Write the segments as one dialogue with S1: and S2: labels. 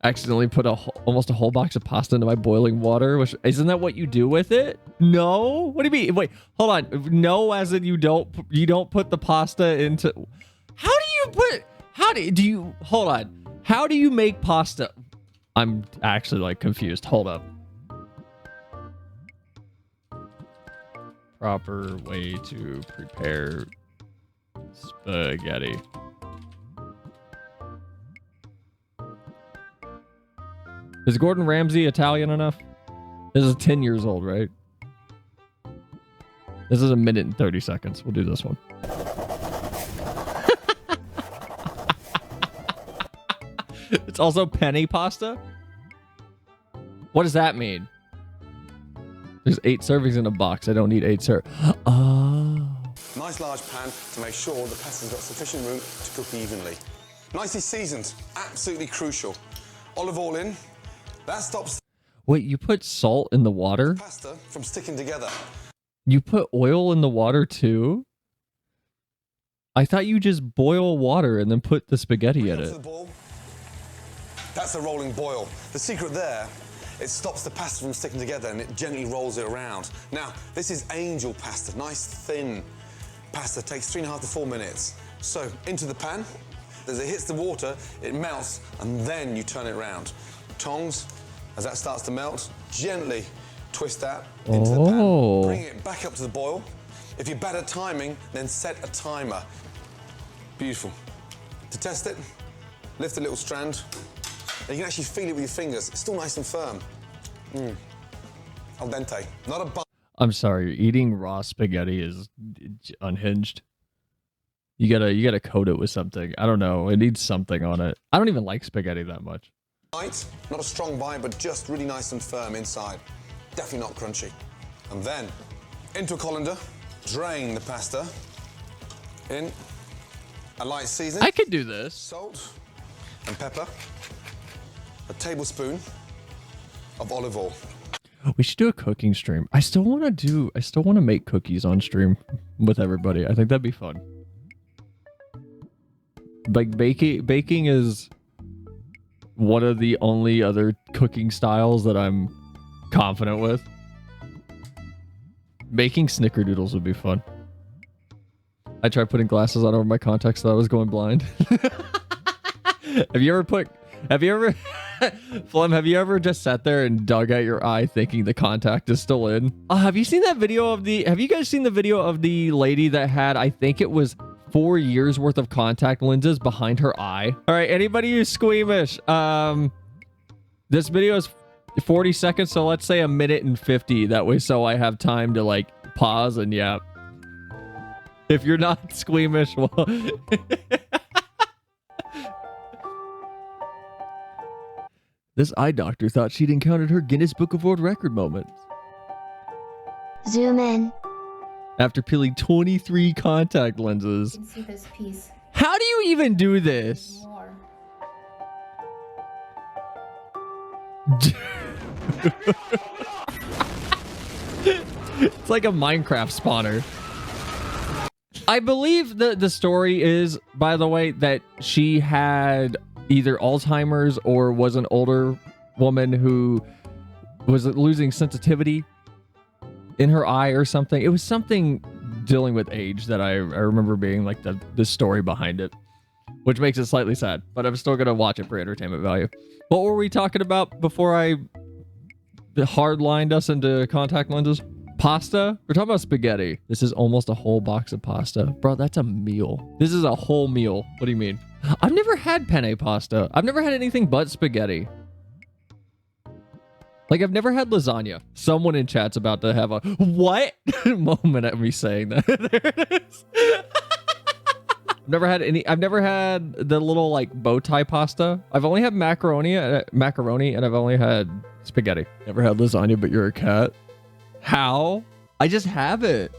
S1: Accidentally put almost a whole box of pasta into my boiling water, which isn't that what you do with it? No? What do you mean? Wait, hold on. No, as in you don't put the pasta into. How do you hold on. How do you make pasta? I'm actually like confused. Hold up. Proper way to prepare spaghetti. Is Gordon Ramsay Italian enough? This is 10 years old, right? This is 1 minute and 30 seconds. We'll do this one. It's also penne pasta? What does that mean? There's 8 servings in a box. I don't need 8 Oh.
S2: Nice large pan to make sure the pasta's got sufficient room to cook evenly. Nicely seasoned, absolutely crucial. Olive oil in. That stops.
S1: Wait, you put salt in the water?
S2: Pasta from sticking together.
S1: You put oil in the water too? I thought you just boil water and then put the spaghetti in it.
S2: That's a rolling boil. The secret there, it stops the pasta from sticking together and it gently rolls it around. Now, this is angel pasta, nice thin pasta. Takes 3.5 to 4 minutes. So, into the pan. As it hits the water, it melts, and then you turn it around. Tongs, as that starts to melt, gently twist that into the pan. Bring it back up to the boil. If you're bad at timing, then set a timer. Beautiful. To test it, lift a little strand, and you can actually feel it with your fingers. It's still nice and firm. Al dente, not a bun.
S1: I'm sorry, eating raw spaghetti is unhinged. You gotta coat it with something. I don't know. It needs something on it. I don't even like spaghetti that much.
S2: Light, not a strong bite, but just really nice and firm inside. Definitely not crunchy. And then, into a colander, drain the pasta. In, a light seasoning.
S1: I could do this.
S2: Salt and pepper. A tablespoon of olive oil.
S1: We should do a cooking stream. I still want to make cookies on stream with everybody. I think that'd be fun. Like baking is one of the only other cooking styles that I'm confident with. Making snickerdoodles would be fun. I tried putting glasses on over my contacts so I was going blind. Have you ever Flem, have you ever just sat there and dug at your eye thinking the contact is still in? Have you guys seen the video of the lady that had, I think it was 4 years worth of contact lenses behind her eye? All right, anybody who's squeamish, this video is 40 seconds, so let's say 1 minute and 50. That way, so I have time to like pause and yeah. If you're not squeamish, well... This eye doctor thought she'd encountered her Guinness Book of World Record moment.
S3: Zoom in.
S1: After peeling 23 contact lenses.
S3: You can see this piece.
S1: How do you even do this?
S3: More.
S1: It's like a Minecraft spawner. I believe the story is, by the way, that she had either Alzheimer's or was an older woman who was losing sensitivity in her eye or something. It was something dealing with age that I remember being like the story behind it, which makes it slightly sad, but I'm still going to watch it for entertainment value. What were we talking about before I hard-lined us into contact lenses? Pasta? We're talking about spaghetti. This is almost a whole box of pasta. Bro, that's a meal. This is a whole meal. What do you mean? I've never had penne pasta. I've never had anything but spaghetti. Like, I've never had lasagna. Someone in chat's about to have a what moment at me saying that. There it is. I've never had the little like bow tie pasta. I've only had macaroni and I've only had spaghetti. Never had lasagna, but you're a cat. How? I just haven't.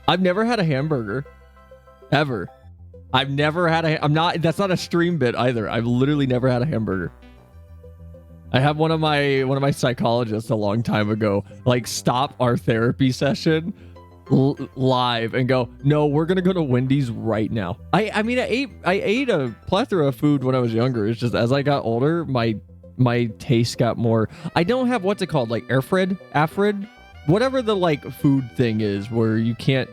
S1: I've never had a hamburger. Ever. I've never had that's not a stream bit either. I've literally never had a hamburger. I have one of my psychologists a long time ago like stop our therapy session live and go, no, we're gonna go to Wendy's right now. I mean, I ate a plethora of food when I was younger. It's just as I got older, my taste got more. I don't have what's it called, like Afrid, whatever the like food thing is where you can't,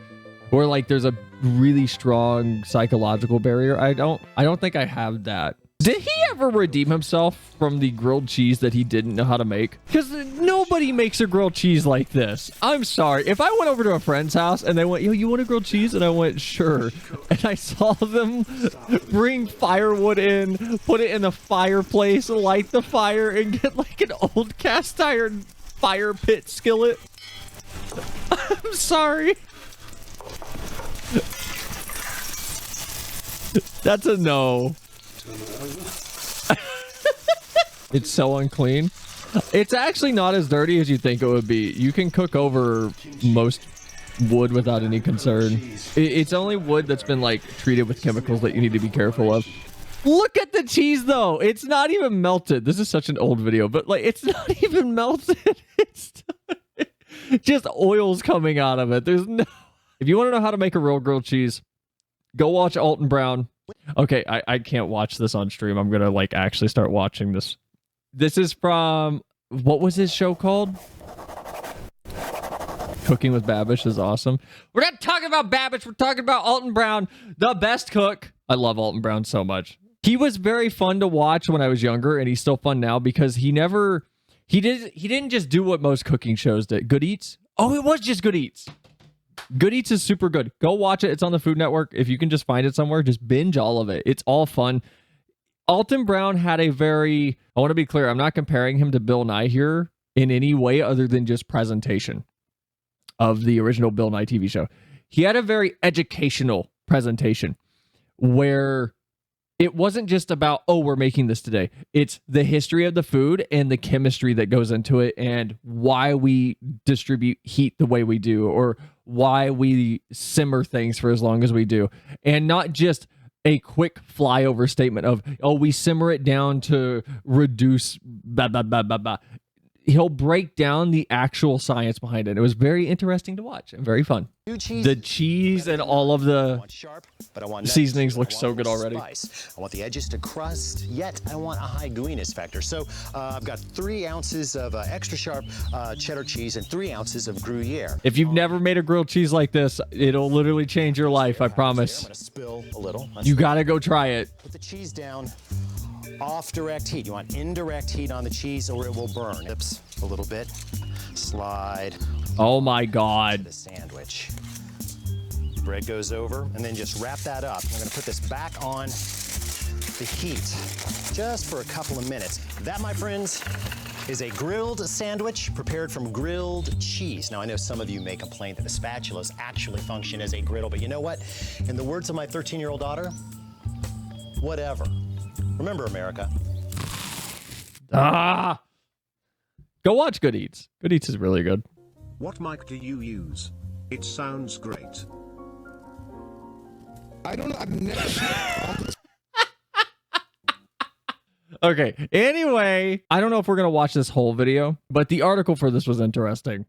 S1: or like there's a really strong psychological barrier. I don't think I have that. Did he ever redeem himself from the grilled cheese that he didn't know how to make? Because nobody makes a grilled cheese like this. I'm sorry. If I went over to a friend's house and they went, yo, you want a grilled cheese? And I went, sure. And I saw them bring firewood in, put it in the fireplace, light the fire, and get like an old cast iron fire pit skillet. I'm sorry. That's a no. It's so unclean. It's actually not as dirty as you think it would be. You can cook over most wood without any concern. It's only wood that's been like treated with chemicals that you need to be careful of. Look at the cheese though. It's not even melted. This is such an old video, but like it's not even melted. It's just oil's coming out of it. There's no. If you want to know how to make a real grilled cheese, go watch Alton Brown. Okay, I can't watch this on stream. I'm gonna like actually start watching this. This is from, what was his show called? Cooking with Babish is awesome. We're not talking about Babish. We're talking about Alton Brown, the best cook. I love Alton Brown so much. He was very fun to watch when I was younger, and he's still fun now because he didn't just do what most cooking shows did. Good Eats? Oh, it was just Good Eats. Good Eats is super good. Go watch it. It's on the Food Network. If you can just find it somewhere, just binge all of it. It's all fun. Alton Brown had a very, I want to be clear, I'm not comparing him to Bill Nye here in any way other than just presentation of the original Bill Nye TV show. He had a very educational presentation where it wasn't just about, oh, we're making this today. It's the history of the food and the chemistry that goes into it and why we distribute heat the way we do or why we simmer things for as long as we do. And not just a quick flyover statement of, oh, we simmer it down to reduce blah, blah, blah, blah, blah. He'll break down the actual science behind it. It was very interesting to watch and very fun. The cheese and all of the seasonings look so good already.
S3: I want the edges to crust, yet I want a high gooiness factor. So I've got 3 ounces of extra sharp cheddar cheese and 3 ounces of Gruyere.
S1: If you've never made a grilled cheese like this, it'll literally change your life, I promise.
S3: I'm gonna spill a little.
S1: You gotta go try it.
S3: Put the cheese down. Off direct heat. You want indirect heat on the cheese or it will burn. Lips a little bit. Slide.
S1: Oh my God.
S3: The sandwich. Bread goes over and then just wrap that up. I'm gonna put this back on the heat just for a couple of minutes. That, my friends, is a grilled sandwich prepared from grilled cheese. Now, I know some of you may complain that the spatulas actually function as a griddle, but you know what? In the words of my 13-year-old daughter, whatever. Remember, America.
S1: Go watch Good Eats. Good Eats is really good.
S4: What mic do you use? It sounds great.
S5: I don't know. I've never.
S1: Okay. Anyway, I don't know if we're going to watch this whole video, but the article for this was interesting.